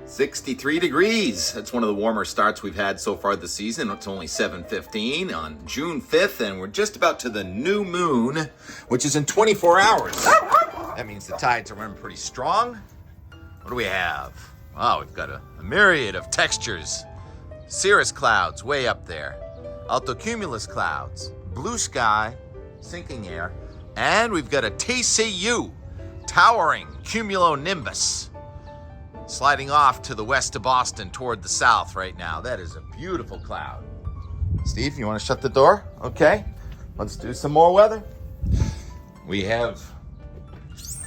63 degrees. That's one of the warmer starts we've had so far this season. It's only 7:15 on June 5th, and we're just about to the new moon, which is in 24 hours. That means the tides are running pretty strong. What do we have? Wow, we've got a myriad of textures. Cirrus clouds way up there. Altocumulus clouds. Blue sky, sinking air. And we've got a TCU, towering cumulonimbus, sliding off to the west of Boston toward the south right now. That is a beautiful cloud. Steve, you want to shut the door? Okay. Let's do some more weather. We have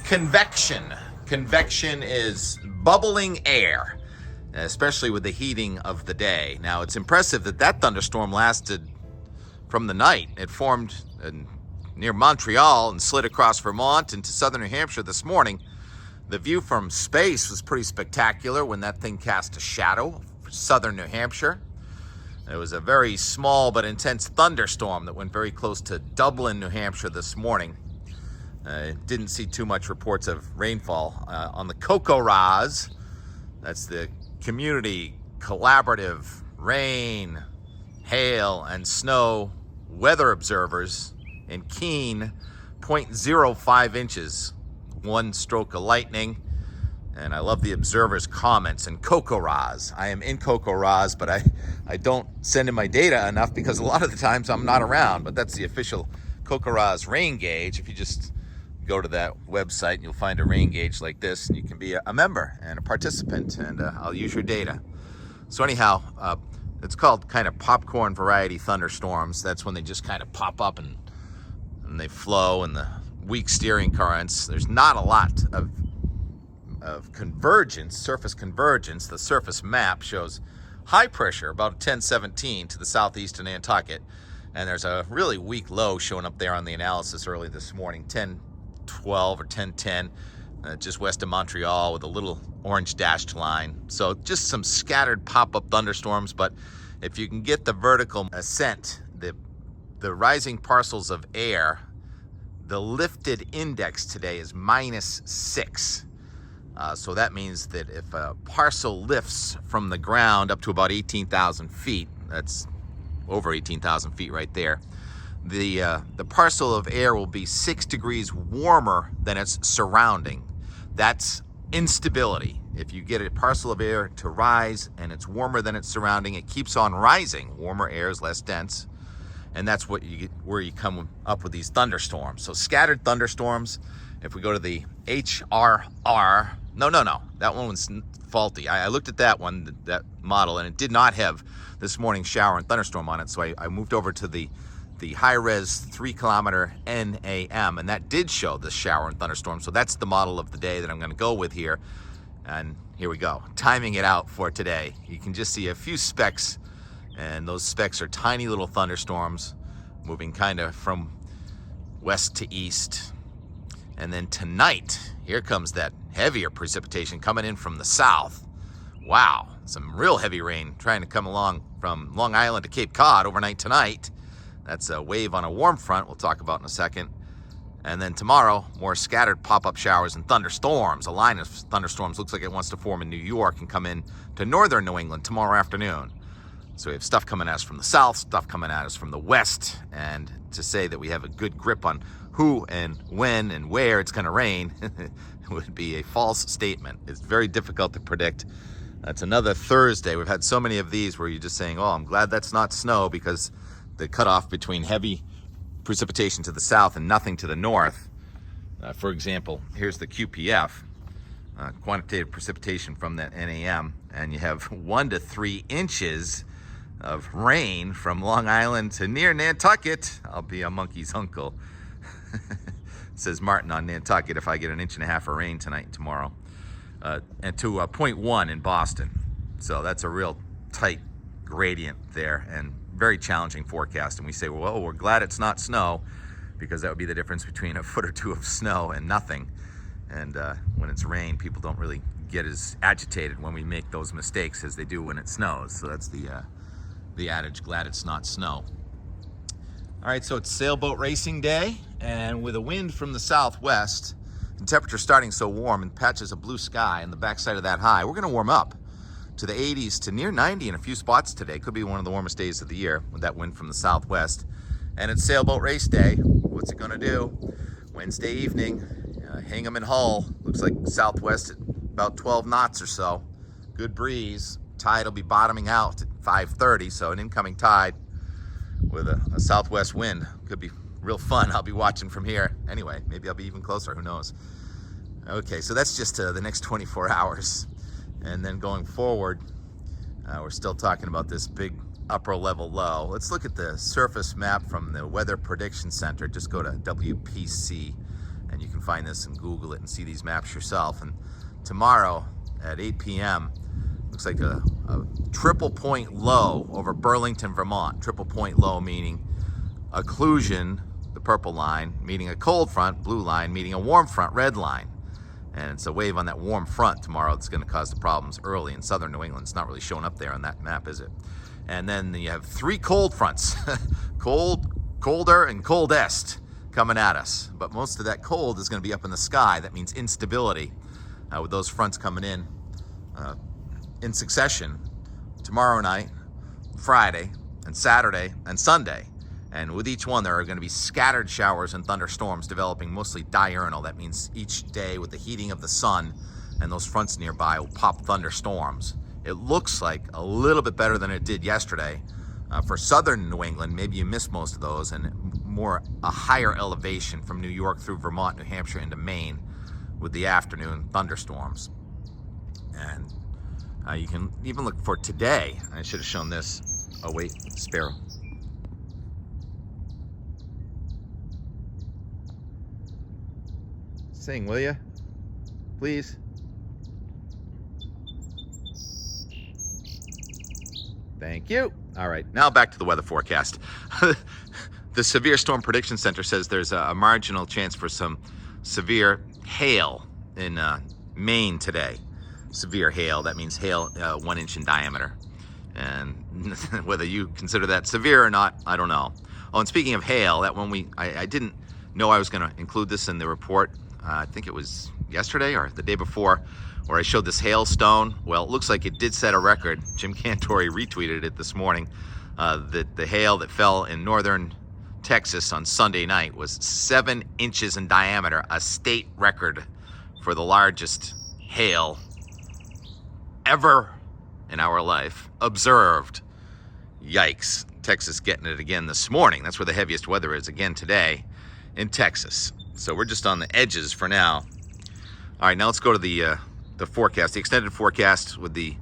convection. Convection is bubbling air, especially with the heating of the day. Now, it's impressive that that thunderstorm lasted from the night. It formed near Montreal and slid across Vermont into southern New Hampshire this morning. The view from space was pretty spectacular when that thing cast a shadow for southern New Hampshire. It was a very small but intense thunderstorm that went very close to Dublin, New Hampshire this morning. Didn't see too much reports of rainfall. On the COCO-RAS, that's the Community Collaborative Rain, Hail, and Snow Weather Observers in Keene, 0.05 inches. One stroke of lightning. And I love the observers' comments in COCO-RAS. I am in COCO-RAS, but I don't send in my data enough because a lot of the times I'm not around. But that's the official COCO-RAS rain gauge. If you just go to that website, you'll find a rain gauge like this, and you can be a member and a participant, and I'll use your data. So anyhow, it's called kind of popcorn variety thunderstorms. That's when they just kind of pop up and they flow, and the weak steering currents. There's not a lot of convergence, surface convergence. The surface map shows high pressure, about 1017 to the southeast of Nantucket, and there's a really weak low showing up there on the analysis early this morning, 1012 or 1010, just west of Montreal with a little orange dashed line. So just some scattered pop-up thunderstorms, but if you can get the vertical ascent, the rising parcels of air, the lifted index today is -6. So that means that if a parcel lifts from the ground up to about 18,000 feet, that's over 18,000 feet right there, the parcel of air will be 6 degrees warmer than its surrounding. That's instability. If you get a parcel of air to rise and it's warmer than its surrounding, it keeps on rising. Warmer air is less dense. And that's what you get, where you come up with these thunderstorms. So scattered thunderstorms. If we go to the HRR, no, that one was faulty. I looked at that one, that model, and it did not have this morning shower and thunderstorm on it. So I moved over to the high-res 3-kilometer NAM, and that did show the shower and thunderstorm. So that's the model of the day that I'm going to go with here. And here we go, timing it out for today. You can just see a few specks. And those specks are tiny little thunderstorms moving kind of from west to east. And then tonight, here comes that heavier precipitation coming in from the south. Wow, some real heavy rain trying to come along from Long Island to Cape Cod overnight tonight. That's a wave on a warm front we'll talk about in a second. And then tomorrow, more scattered pop-up showers and thunderstorms. A line of thunderstorms looks like it wants to form in New York and come in to northern New England tomorrow afternoon. So we have stuff coming at us from the south, stuff coming at us from the west, and to say that we have a good grip on who and when and where it's going to rain would be a false statement. It's very difficult to predict. That's another Thursday. We've had so many of these where you're just saying, oh, I'm glad that's not snow, because the cutoff between heavy precipitation to the south and nothing to the north. For example, here's the QPF, quantitative precipitation from that NAM, and you have 1 to 3 inches of rain from Long Island to near Nantucket. I'll be a monkey's uncle. Says Martin on Nantucket if I get 1.5 inches of rain tonight and tomorrow. And to 0.1 in Boston. So that's a real tight gradient there and very challenging forecast. And we say, well, we're glad it's not snow, because that would be the difference between a foot or two of snow and nothing. And when it's rain, people don't really get as agitated when we make those mistakes as they do when it snows. So that's the adage, glad it's not snow. All right, so it's sailboat racing day, and with a wind from the southwest, and temperature starting so warm and patches of blue sky on the backside of that high, we're going to warm up. to the 80s to near 90 in a few spots today. Could be one of the warmest days of the year with that wind from the southwest. And it's sailboat race day. What's it going to do? Wednesday evening, Hingham and Hull. Looks like southwest at about 12 knots or so. Good breeze. Tide will be bottoming out at 5:30, so an incoming tide with a southwest wind. Could be real fun. I'll be watching from here. Anyway, maybe I'll be even closer. Who knows? Okay, so that's just the next 24 hours. And then going forward, we're still talking about this big upper level low. Let's look at the surface map from the Weather Prediction Center. Just go to WPC and you can find this and Google it and see these maps yourself. And tomorrow at 8 p.m., looks like a triple point low over Burlington, Vermont. Triple point low meaning occlusion, the purple line, meaning a cold front, blue line, meaning a warm front, red line. And it's a wave on that warm front tomorrow that's going to cause the problems early in southern New England. It's not really showing up there on that map, is it? And then you have 3 cold fronts, cold, colder, and coldest coming at us. But most of that cold is going to be up in the sky. That means instability with those fronts coming in succession tomorrow night, Friday, and Saturday, and Sunday. And with each one, there are going to be scattered showers and thunderstorms developing mostly diurnal. That means each day with the heating of the sun and those fronts nearby will pop thunderstorms. It looks like a little bit better than it did yesterday. For southern New England, maybe you missed most of those, and a higher elevation from New York through Vermont, New Hampshire into Maine with the afternoon thunderstorms. And you can even look for today. I should have shown this. Oh wait, sparrow. Sing, will you? Please. Thank you. All right, now back to the weather forecast. The Severe Storm Prediction Center says there's a marginal chance for some severe hail in Maine today. Severe hail, that means hail 1 inch in diameter. And whether you consider that severe or not, I don't know. Oh, and speaking of hail, that one I didn't know I was going to include this in the report. I think it was yesterday or the day before, where I showed this hailstone. Well, it looks like it did set a record. Jim Cantori retweeted it this morning. That the hail that fell in northern Texas on Sunday night was 7 inches in diameter, a state record for the largest hail ever in our life observed. Yikes. Texas getting it again this morning. That's where the heaviest weather is again today in Texas. So we're just on the edges for now. All right, now let's go to the forecast, the extended forecast with the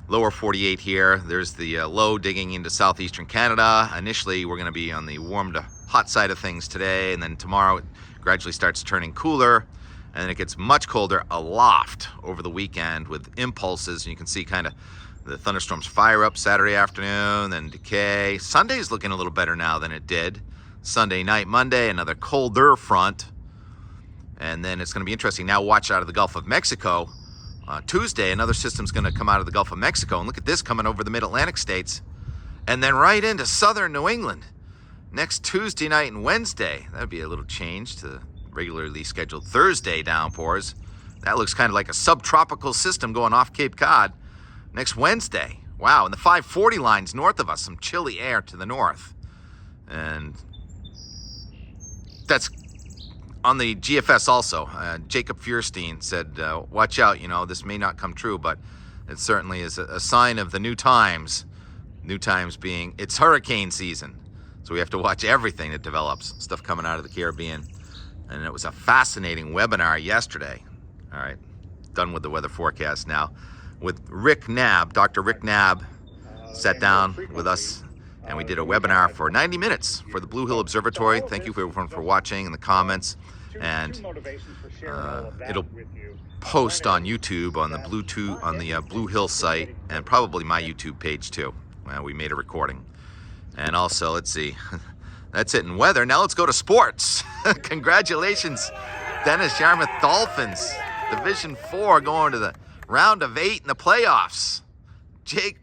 lower 48 here. There's the low digging into southeastern Canada. Initially, we're going to be on the warm to hot side of things today, and then tomorrow it gradually starts turning cooler, and then it gets much colder aloft over the weekend with impulses, and you can see kind of the thunderstorms fire up Saturday afternoon, then decay. Sunday's looking a little better now than it did. Sunday night, Monday, another colder front. And then it's going to be interesting. Now watch out of the Gulf of Mexico. Tuesday, another system's going to come out of the Gulf of Mexico. And look at this coming over the mid-Atlantic states. And then right into southern New England. Next Tuesday night and Wednesday. That would be a little change to the regularly scheduled Thursday downpours. That looks kind of like a subtropical system going off Cape Cod. Next Wednesday. Wow, and the 540 lines north of us. Some chilly air to the north. And that's on the GFS also. Jacob Feuerstein said, watch out, this may not come true, but it certainly is a sign of the new times. New times being, it's hurricane season. So we have to watch everything that develops, stuff coming out of the Caribbean. And it was a fascinating webinar yesterday. All right, done with the weather forecast now. With Rick Knabb, Dr. Rick Knabb sat down with us and we did a webinar for 90 minutes for the Blue Hill Observatory. Thank you everyone for watching in the comments. And it'll post on YouTube on the Blue Hill site and probably my YouTube page too. We made a recording. And also, let's see, that's it in weather. Now let's go to sports. Congratulations, Dennis Yarmouth Dolphins, Division 4 going to the round of 8 in the playoffs. Jake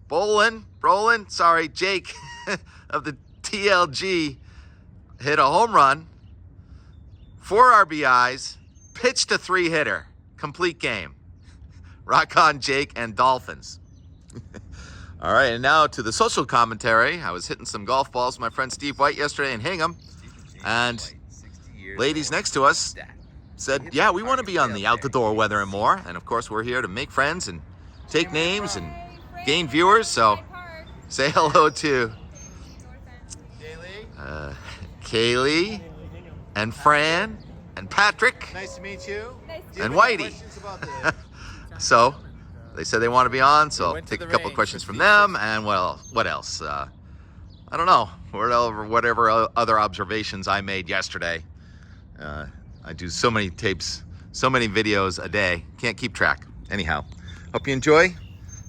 Jake of the TLG hit a home run, 4 RBIs, pitched a 3-hitter, complete game. Rock on, Jake, and Dolphins. All right, and now to the social commentary. I was hitting some golf balls with my friend Steve White yesterday in Hingham, and ladies next to us said, yeah, we want to be on the Out the Door Weather and More. And of course, we're here to make friends and take names and gain viewers. So say hello to Kaylee and Fran and Patrick. Nice to meet you. And Whitey. So they said they want to be on, so I'll take a couple of questions from them. And well, what else? I don't know. Whatever other observations I made yesterday. I do so many tapes, so many videos a day. Can't keep track. Anyhow, hope you enjoy.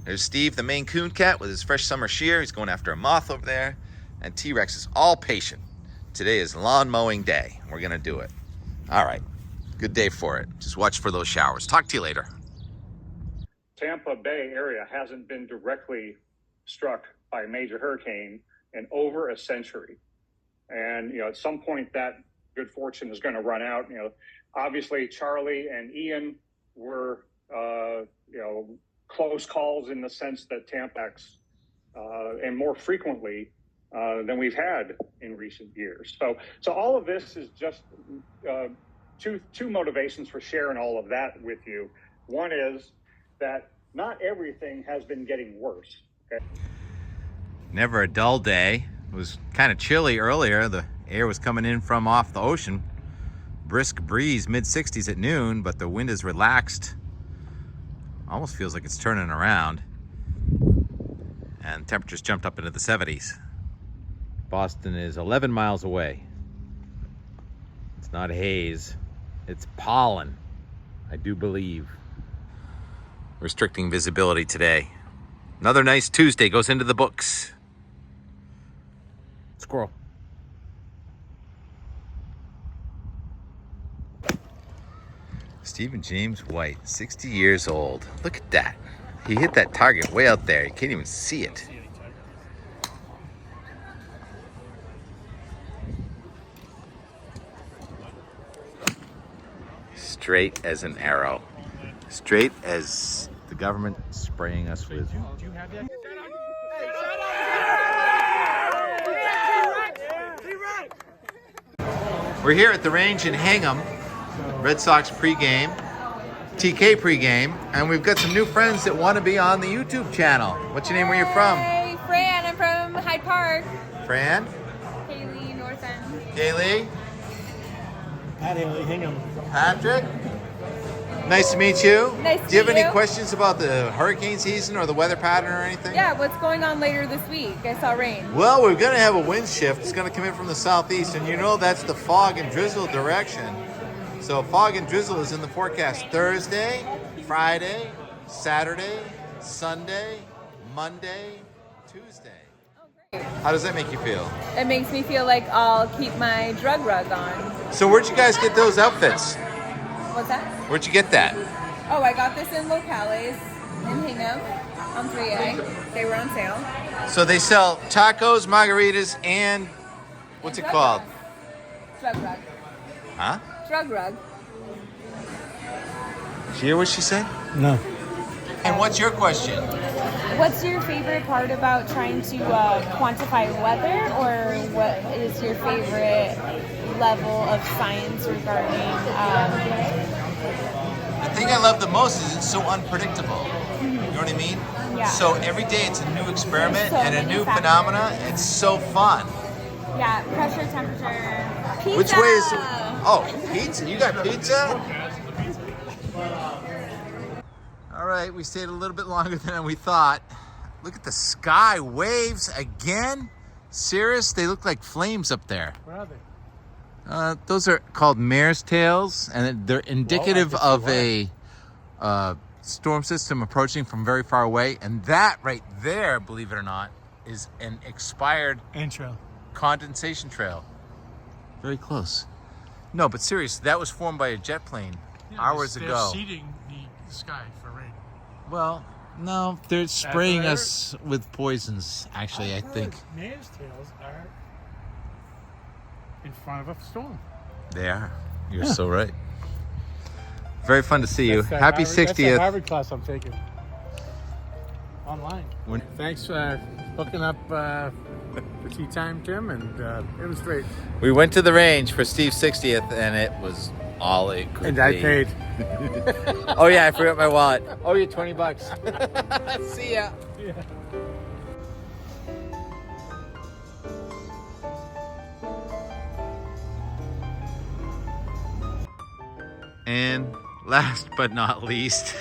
There's Steve, the Maine Coon cat, with his fresh summer shear. He's going after a moth over there. And T-Rex is all patient. Today is lawn mowing day. We're going to do it. All right. Good day for it. Just watch for those showers. Talk to you later. Tampa Bay area hasn't been directly struck by a major hurricane in over a century. And, at some point that good fortune is going to run out. Obviously Charlie and Ian were, close calls in the sense that Tampa, and more frequently than we've had in recent years. So all of this is just two motivations for sharing all of that with you. One is that not everything has been getting worse. Okay? Never a dull day. It was kind of chilly earlier. The air was coming in from off the ocean. Brisk breeze, mid-60s at noon, but the wind is relaxed. Almost feels like it's turning around. And temperatures jumped up into the 70s. Boston is 11 miles away. It's not haze, it's pollen, I do believe. Restricting visibility today. Another nice Tuesday goes into the books. Squirrel. Stephen James White, 60 years old. Look at that. He hit that target way out there. You can't even see it. Straight as an arrow. Straight as the government spraying us with. We're here at the range in Hingham. Red Sox pregame, TK pregame, and we've got some new friends that want to be on the YouTube channel. What's your name? Where you from? Hey, Fran. I'm from Hyde Park. Fran? Haley, North End. Kaylee? Pat Haley, Hingham. Patrick? Nice to meet you. Nice to Do you have meet any you. questions about the hurricane season or the weather pattern or anything? Yeah, what's going on later this week? I saw rain. Well, we're going to have a wind shift. It's going to come in from the southeast, and that's the fog and drizzle direction. So fog and drizzle is in the forecast Thursday, Friday, Saturday, Sunday, Monday, Tuesday. Oh, great. How does that make you feel? It makes me feel like I'll keep my drug rug on. So where'd you guys get those outfits? What's that? Where'd you get that? Oh, I got this in Locales in Hingham on 3A. They were on sale. So they sell tacos, margaritas, and what's it Drug called? rug. Drug rug. Huh? Drug rug. Did you hear what she said? No. And what's your question? What's your favorite part about trying to quantify weather, or what is your favorite level of science regarding? The thing I love the most is it's so unpredictable. You know what I mean? Yeah. So every day it's a new experiment So and a many new factors. phenomena. It's so fun. Yeah, pressure, temperature. Pizza. Which way is? Oh, pizza! You got pizza? All right, we stayed a little bit longer than we thought. Look at the sky, waves again. Cirrus, they look like flames up there. Where are they? Those are called mare's tails, and they're indicative of a storm system approaching from very far away. And that right there, believe it or not, is an expired Intro. condensation trail. Very close. No, but seriously, that was formed by a jet plane hours they're ago. seeding the sky for rain. Well, no, they're spraying After us with poisons, actually, I think. Mare's tails are in front of a storm. They are. You're so right. Very fun to see you. That's that Happy Harvard, That's 60th. that Harvard class I'm taking. Online. When- Thanks for hooking up for tea time, Tim, and it was great. We went to the range for Steve's 60th, and it was all it could And be. I paid. Oh yeah, I forgot my wallet. Oh, you $20. See ya. Yeah. And last but not least,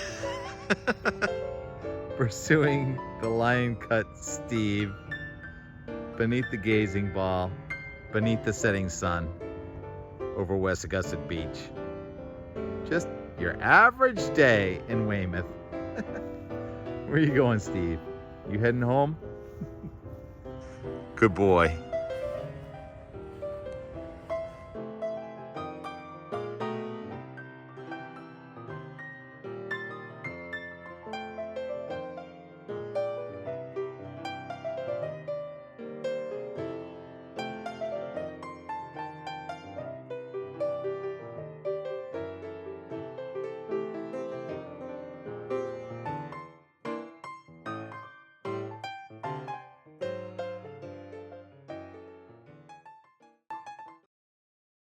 pursuing the lion cut Steve beneath the gazing ball, beneath the setting sun, over West Augusta Beach. Just your average day in Weymouth. Where you going, Steve? You heading home? Good boy.